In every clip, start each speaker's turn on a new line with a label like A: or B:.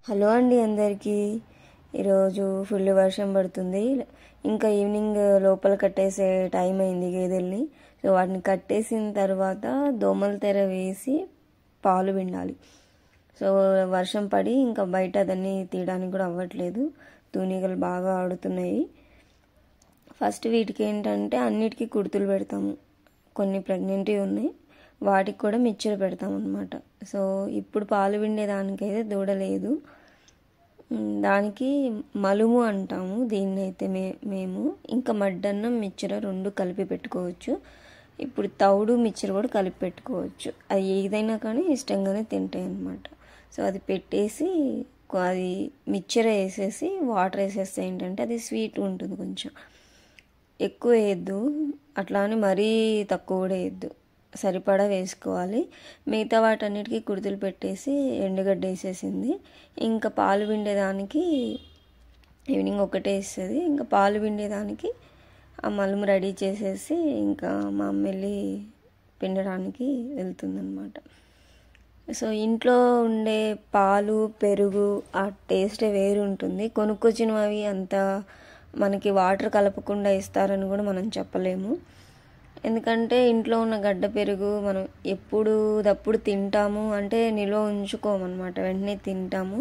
A: Hello అండి అందరికీ. ఈరోజు ఫుల్ వర్షం పడుతుంది. ఇంకా ఈవినింగ్ లోపల కట్టేసే టైం అయింది గేదెల్ని. సో వాటిని కట్టేసిన తర్వాత దోమల తెర వేసి పాలు పిండాలి. సో వర్షం పడి ఇంకా బయట అదన్నీ తీయడానికి కూడా అవ్వట్లేదు. తూనీగలు బాగా ఆడుతున్నాయి. ఫస్ట్ వీటికి ఏంటంటే అన్నిటికీ కుడుతులు పెడతాము. కొన్ని ప్రెగ్నెంట్వి ఉన్నాయి, వాటికి కూడా మిక్చర్ పెడతాం అన్నమాట. సో ఇప్పుడు పాలు పిండేదానికైతే దూడ లేదు. దానికి మలుము అంటాము దీన్ని అయితే మేము. ఇంకా మడ్డన్నం మిక్చర్ రెండు కలిపి పెట్టుకోవచ్చు. ఇప్పుడు తౌడు మిక్చర్ కూడా కలిపి పెట్టుకోవచ్చు. అది ఏదైనా కానీ ఇష్టంగానే తింటాయి అన్నమాట. సో అది పెట్టేసి అది మిక్చర్ వేసేసి వాటర్ వేసేస్తే ఏంటంటే అది స్వీట్ ఉంటుంది. కొంచెం ఎక్కువ వేయద్దు, అట్లా అని మరీ తక్కువ కూడా వేయద్దు, సరిపడా వేసుకోవాలి. మిగతా వాటన్నిటికీ కుర్తులు పెట్టేసి ఎండుగడ్డ వేసేసింది. ఇంకా పాలు పిండేదానికి ఈవినింగ్ ఒకటే వేస్తుంది. ఇంకా పాలు పిండేదానికి ఆ మలుము రెడీ చేసేసి ఇంకా మా అమ్మ వెళ్ళి పిండడానికి వెళ్తుందన్నమాట. సో ఇంట్లో ఉండే పాలు పెరుగు ఆ టేస్టే వేరు ఉంటుంది. కొనుక్కొచ్చినవి అంత మనకి వాటర్ కలపకుండా ఇస్తారని కూడా మనం చెప్పలేము. ఎందుకంటే ఇంట్లో ఉన్న గడ్డ పెరుగు మనం ఎప్పుడు తింటాము, అంటే నిల్వ ఉంచుకోమన్నమాట, వెంటనే తింటాము.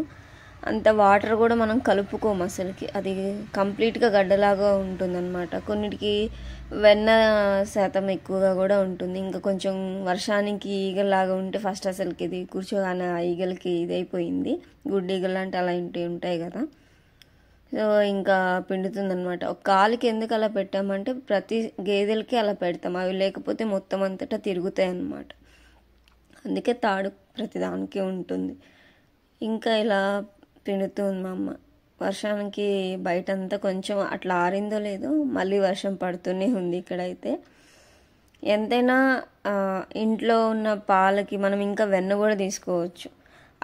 A: అంత వాటర్ కూడా మనం కలుపుకోము అసలుకి. అది కంప్లీట్గా గడ్డలాగా ఉంటుందన్నమాట. కొన్నిటికి వెన్న శాతం ఎక్కువగా కూడా ఉంటుంది. ఇంకా కొంచెం వర్షానికి ఈగల్లాగా ఉంటే ఫస్ట్ అసలుకి ఇది కూర్చోగానే ఆ ఈగలకి ఇదైపోయింది. గుడ్డి ఈగలు అంటే అలా ఉంటాయి కదా. సో ఇంకా పిండుతుందనమాట. ఒక కాలుకి ఎందుకు అలా పెట్టామంటే ప్రతి గేదెలకి అలా పెడతాం, అవి లేకపోతే మొత్తం అంతటా తిరుగుతాయి అన్నమాట. అందుకే తాడు ప్రతి దానికి ఉంటుంది. ఇంకా ఇలా పిండుతుంది మా అమ్మ. వర్షానికి బయటంతా కొంచెం అట్లా ఆరిందో లేదో మళ్ళీ వర్షం పడుతూనే ఉంది ఇక్కడైతే. ఎంతైనా ఇంట్లో ఉన్న పాలకి మనం ఇంకా వెన్న కూడా తీసుకోవచ్చు.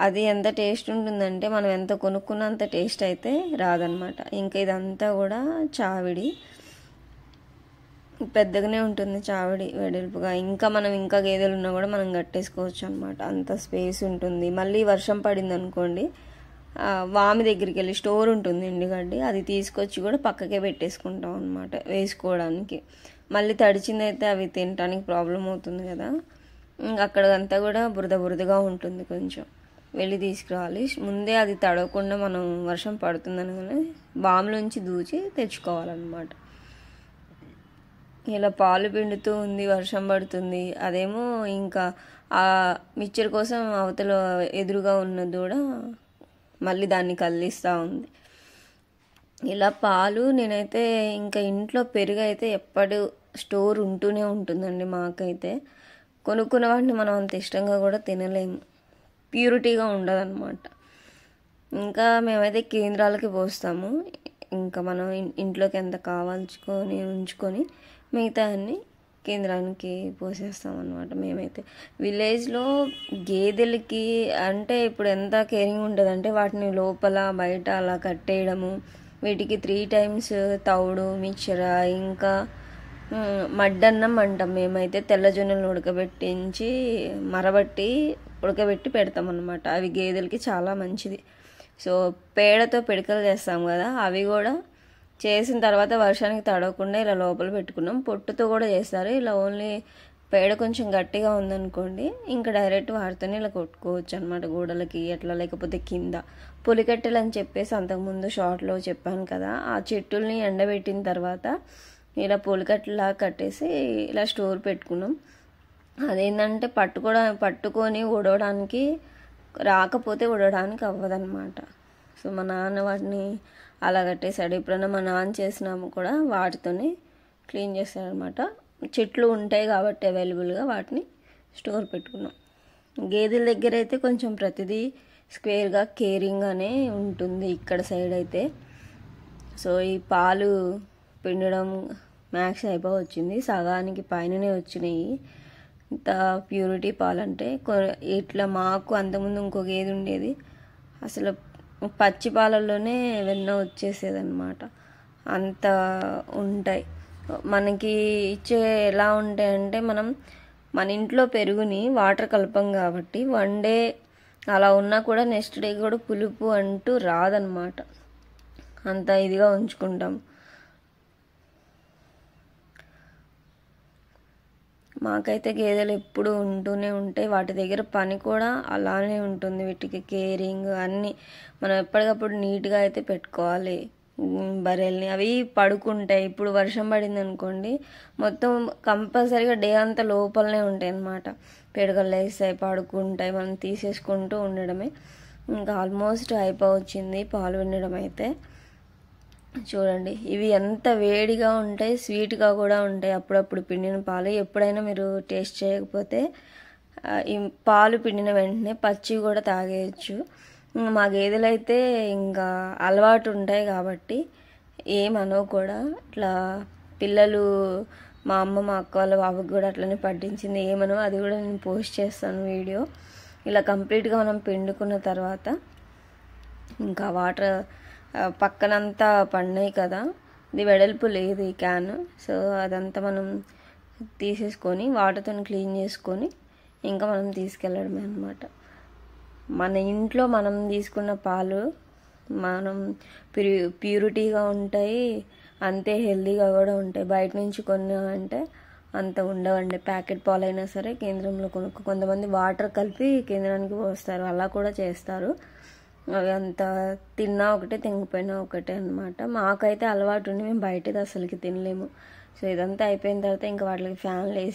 A: అది ఎంత టేస్ట్ ఉంటుందంటే మనం ఎంత కొనుక్కున్నా అంత టేస్ట్ అయితే రాదనమాట. ఇంకా ఇదంతా కూడా చావిడి, పెద్దగానే ఉంటుంది చావిడి వెడల్పుగా. ఇంకా మనం ఇంకా గేదెలు ఉన్నా కూడా మనం కట్టేసుకోవచ్చు అనమాట, అంత స్పేస్ ఉంటుంది. మళ్ళీ వర్షం పడింది అనుకోండి, వామి దగ్గరికి వెళ్ళి స్టోర్ ఉంటుంది ఎండుగడ్డి, అది తీసుకొచ్చి కూడా పక్కకే పెట్టేసుకుంటాం అనమాట వేసుకోవడానికి. మళ్ళీ తడిచిందైతే అవి తినడానికి ప్రాబ్లం అవుతుంది కదా. ఇంకా అక్కడంతా కూడా బురదగా ఉంటుంది, కొంచెం వెళ్ళి తీసుకురావాలి. ముందే అది తడవకుండా మనం వర్షం పడుతుందనగానే బామ్లోంచి దూచి తెచ్చుకోవాలన్నమాట. ఇలా పాలు పిండుతూ ఉంది, వర్షం పడుతుంది. అదేమో ఇంకా ఆ మిక్చర్ కోసం అవతల ఎదురుగా ఉన్న దూడ మళ్ళీ దాన్ని కదిలిస్తూ ఉంది. ఇలా పాలు నేనైతే ఇంకా ఇంట్లో పెరుగు అయితే ఎప్పుడు స్టోర్ ఉంటూనే ఉంటుందండి మాకైతే. కొనుక్కున్న వాటిని మనం అంత ఇష్టంగా కూడా తినలేము, ప్యూరిటీగా ఉండదన్నమాట. ఇంకా మేమైతే కేంద్రాలకి పోస్తాము. ఇంకా మనం ఇంట్లోకి ఎంత కావాల్చుకొని ఉంచుకొని మిగతా అన్ని కేంద్రానికి పోసేస్తాం అన్నమాట. మేమైతే విలేజ్లో గేదెలకి అంటే ఇప్పుడు ఎంత కేరింగ్ ఉంటుందంటే వాటిని లోపల బయట అలా కట్టేయడము, వీటికి 3 times తౌడు మిక్చర, ఇంకా మడ్డన్నం అంటాం మేమైతే. తెల్లజొన్నలు ఉడకబెట్టించి మరబట్టి ఉడకబెట్టి పెడతాం అన్నమాట. అవి గేదెలకి చాలా మంచిది. సో పేడతో పిడకలు చేస్తాం కదా, అవి కూడా చేసిన తర్వాత వర్షానికి తడవకుండా ఇలా లోపల పెట్టుకున్నాం. పొట్టుతో కూడా చేస్తారు. ఇలా ఓన్లీ పేడ కొంచెం గట్టిగా ఉందనుకోండి ఇంకా డైరెక్ట్ వాటితోనే ఇలా కొట్టుకోవచ్చు అనమాట గోడలకి అట్లా, లేకపోతే కింద. పులికట్టెలు అని చెప్పేసి అంతకుముందు షార్ట్లో చెప్పాను కదా, ఆ చెట్టుల్ని ఎండబెట్టిన తర్వాత ఇలా పులికట్టెలా కట్టేసి ఇలా స్టోర్ పెట్టుకున్నాం. అదేంటంటే పట్టుకొని ఉడవడానికి రాకపోతే ఉడవడానికి అవ్వదన్నమాట. సో మా నాన్న వాటిని అలా కట్టేశాడు. ఎప్పుడైనా మా నాన్న చేసినాము కూడా వాటితోనే క్లీన్ చేస్తాడనమాట. చెట్లు ఉంటాయి కాబట్టి అవైలబుల్గా వాటిని స్టోర్ పెట్టుకున్నాం. గేదెల దగ్గర అయితే కొంచెం ప్రతిదీ స్క్వేర్గా కేరింగ్గానే ఉంటుంది ఇక్కడ సైడ్ అయితే. సో ఈ పాలు పిండడం మ్యాక్స్ అయిపోవచ్చింది, సగానికి పైననే వచ్చినాయి. ఇంత ప్యూరిటీ పాలంటే ఇట్లా మాకు అంతకుముందు ఇంకొక గేదె ఉండేది, అసలు పచ్చి పాలల్లోనే వెన్న వచ్చేసేదన్నమాట, అంత ఉంటాయి. మనకి ఇచ్చే ఎలా ఉంటాయంటే మనం మన ఇంట్లో పెరుగుని వాటర్ కలపం కాబట్టి 1 day అలా ఉన్నా కూడా నెక్స్ట్ డే కూడా పులుపు అంటూ రాదనమాట, అంత ఇదిగా ఉంచుకుంటాం. మాకైతే గేదెలు ఎప్పుడు ఉంటూనే ఉంటాయి, వాటి దగ్గర పని కూడా అలానే ఉంటుంది, వీటికి కేరింగ్ అన్నీ మనం ఎప్పటికప్పుడు నీట్గా అయితే పెట్టుకోవాలి. బర్రెల్ని అవి పడుకుంటాయి, ఇప్పుడు వర్షం పడింది అనుకోండి మొత్తం కంపల్సరీగా డే అంతా లోపలనే ఉంటాయి అన్నమాట, పిడకలు వేస్తాయి, పడుకుంటాయి, మనం తీసేసుకుంటూ ఉండడమే. ఇంకా ఆల్మోస్ట్ అయిపోవచ్చింది పాలు వినడం అయితే. చూడండి ఇవి ఎంత వేడిగా ఉంటాయి, స్వీట్గా కూడా ఉంటాయి అప్పుడప్పుడు పిండిన పాలు. ఎప్పుడైనా మీరు టేస్ట్ చేయకపోతే ఈ పాలు పిండిన వెంటనే పచ్చి కూడా తాగేయచ్చు. మా గేదెలు అయితే ఇంకా అలవాటు ఉంటాయి కాబట్టి ఏమనవు కూడా. ఇట్లా పిల్లలు మా అమ్మ మా అక్క వాళ్ళ బాబుకి కూడా అట్లనే పట్టించింది, ఏమనో. అది కూడా నేను పోస్ట్ చేస్తాను వీడియో. ఇలా కంప్లీట్గా మనం పిండుకున్న తర్వాత ఇంకా వాటర్ పక్కనంతా పడినాయి కదా, ఇది వెడల్పు లేదు ఈ క్యాన్, సో అదంతా మనం తీసేసుకొని వాటర్తో క్లీన్ చేసుకొని ఇంకా మనం తీసుకెళ్ళడమే అనమాట. మన ఇంట్లో మనం తీసుకున్న పాలు మనం ప్యూరిటీగా ఉంటాయి, అంతే హెల్తీగా కూడా ఉంటాయి. బయట నుంచి కొన్నా అంటే అంత ఉండవండి, ప్యాకెట్ పాలైనా సరే కేంద్రంలో కొంతమంది వాటర్ కలిపి కేంద్రానికి పోస్తారు, అలా కూడా చేస్తారు. అవి అంత తిన్నా ఒకటే తినకపోయినా ఒకటే అనమాట. మాకైతే అలవాటు ఉండి మేము బయటది అసలుకి తినలేము. సో ఇదంతా అయిపోయిన తర్వాత ఇంకా వాటికి ఫ్యాన్లు వేసి